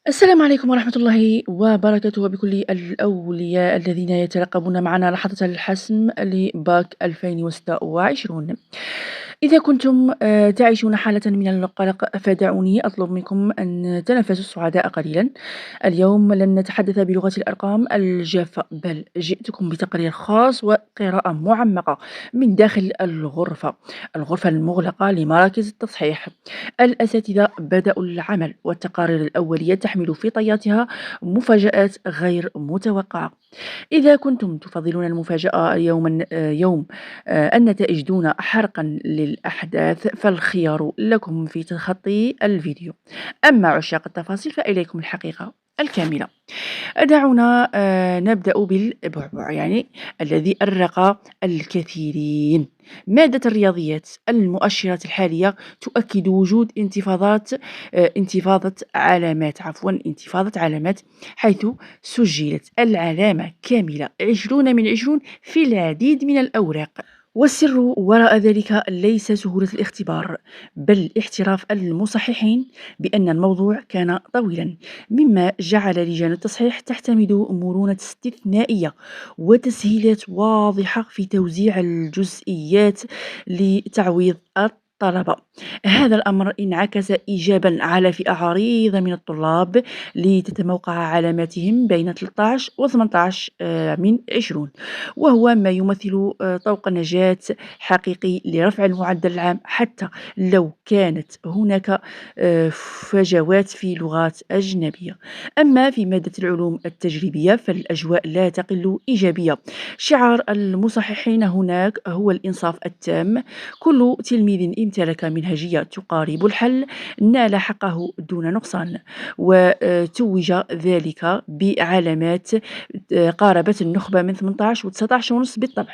السلام عليكم ورحمة الله وبركاته وبكل الأولياء الذين يترقبون معنا لحظة الحسم لباك 2026. إذا كنتم تعيشون حالة من القلق فدعوني أطلب منكم أن تنفسوا السعداء قليلا. اليوم لن نتحدث بلغة الأرقام الجافة، بل جئتكم بتقرير خاص وقراءة معمقة من داخل الغرفة المغلقة لمراكز التصحيح. الأساتذة بدأوا العمل، والتقارير الأولية تحمل في طياتها مفاجآت غير متوقعة. إذا كنتم تفضلون المفاجأة يوم النتائج دون حرقا للأحداث، فالخيار لكم في تخطي الفيديو. أما عشاق التفاصيل فإليكم الحقيقة الكاملة. دعونا نبدأ بالبعبع، يعني الذي أرق الكثيرين. مادة الرياضيات، المؤشرات الحالية تؤكد وجود انتفاضة علامات، حيث سجلت العلامة كاملة 20 من 20 في العديد من الأوراق. والسر وراء ذلك ليس سهولة الاختبار، بل احتراف المصححين بأن الموضوع كان طويلا، مما جعل لجان التصحيح تعتمد مرونة استثنائية وتسهيلات واضحة في توزيع الجزئيات لتعويض الطلبة. هذا الأمر انعكس إيجابا على فئة عريضة من الطلاب لتتموقع علاماتهم بين 13 و 18 من 20، وهو ما يمثل طوق نجاة حقيقي لرفع المعدل العام، حتى لو كانت هناك فجوات في لغات أجنبية. أما في مادة العلوم التجريبية فالأجواء لا تقل إيجابية. شعار المصححين هناك هو الإنصاف التام. كل تلميذ امتلك منهجية تقارب الحل نال حقه دون نقصان، وتوج ذلك بعلامات قاربت النخبة من 18 و 19 ونص بالطبع.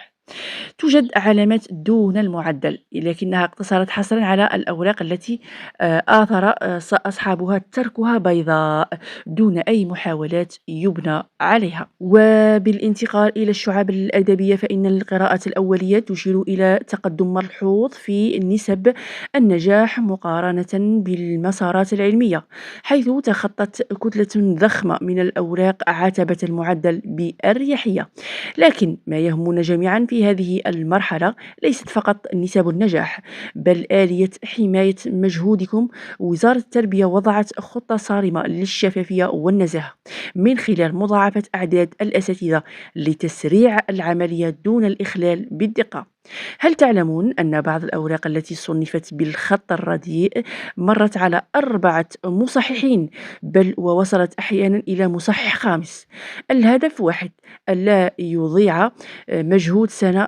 توجد علامات دون المعدل، لكنها اقتصرت حصرا على الأوراق التي آثر أصحابها تركها بيضاء دون أي محاولات يبنى عليها. وبالانتقال إلى الشعاب الأدبية، فإن القراءات الأولية تشير إلى تقدم ملحوظ في نسب النجاح مقارنة بالمسارات العلمية، حيث تخطت كتلة ضخمة من الأوراق عتبة المعدل بأريحية. لكن ما يهمنا جميعا في هذه المرحلة ليست فقط نسب النجاح، بل آلية حماية مجهودكم. وزارة التربية وضعت خطة صارمة للشفافية والنزاهة من خلال مضاعفة أعداد الأساتذة لتسريع العملية دون الإخلال بالدقة. هل تعلمون أن بعض الأوراق التي صنفت بالخط الرديء مرت على 4 مصححين، بل ووصلت أحيانا إلى مصحح خامس؟ الهدف واحد: ألا يضيع مجهود سنة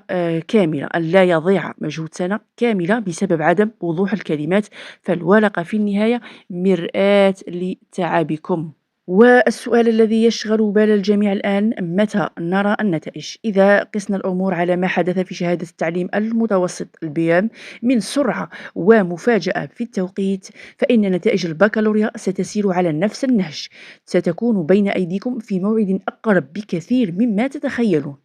كاملة بسبب عدم وضوح الكلمات، فالورقة في النهاية مرآة لتعبكم. والسؤال الذي يشغل بال الجميع الآن: متى نرى النتائج؟ إذا قسنا الأمور على ما حدث في شهادة التعليم المتوسط البيام من سرعة ومفاجأة في التوقيت، فإن نتائج البكالوريا ستسير على نفس النهج. ستكون بين أيديكم في موعد أقرب بكثير مما تتخيلون.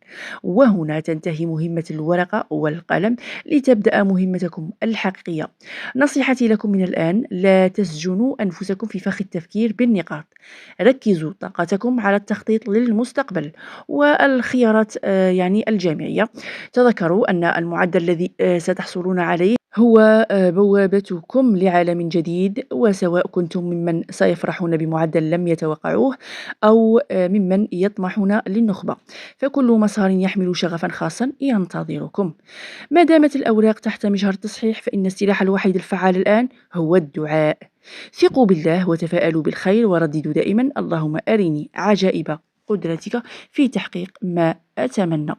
وهنا تنتهي مهمة الورقة والقلم لتبدأ مهمتكم الحقيقية. نصيحتي لكم من الآن: لا تسجنوا أنفسكم في فخ التفكير بالنقاط. ركزوا طاقتكم على التخطيط للمستقبل والخيارات يعني الجامعية. تذكروا أن المعدل الذي ستحصلون عليه هو بوابتكم لعالم جديد، وسواء كنتم ممن سيفرحون بمعدل لم يتوقعوه أو ممن يطمحون للنخبة، فكل مسار يحمل شغفا خاصا ينتظركم. ما دامت الأوراق تحت مجهر التصحيح، فإن السلاح الوحيد الفعال الآن هو الدعاء. ثقوا بالله وتفاءلوا بالخير، ورددوا دائما: اللهم أرني عجائب قدرتك في تحقيق ما أتمنى.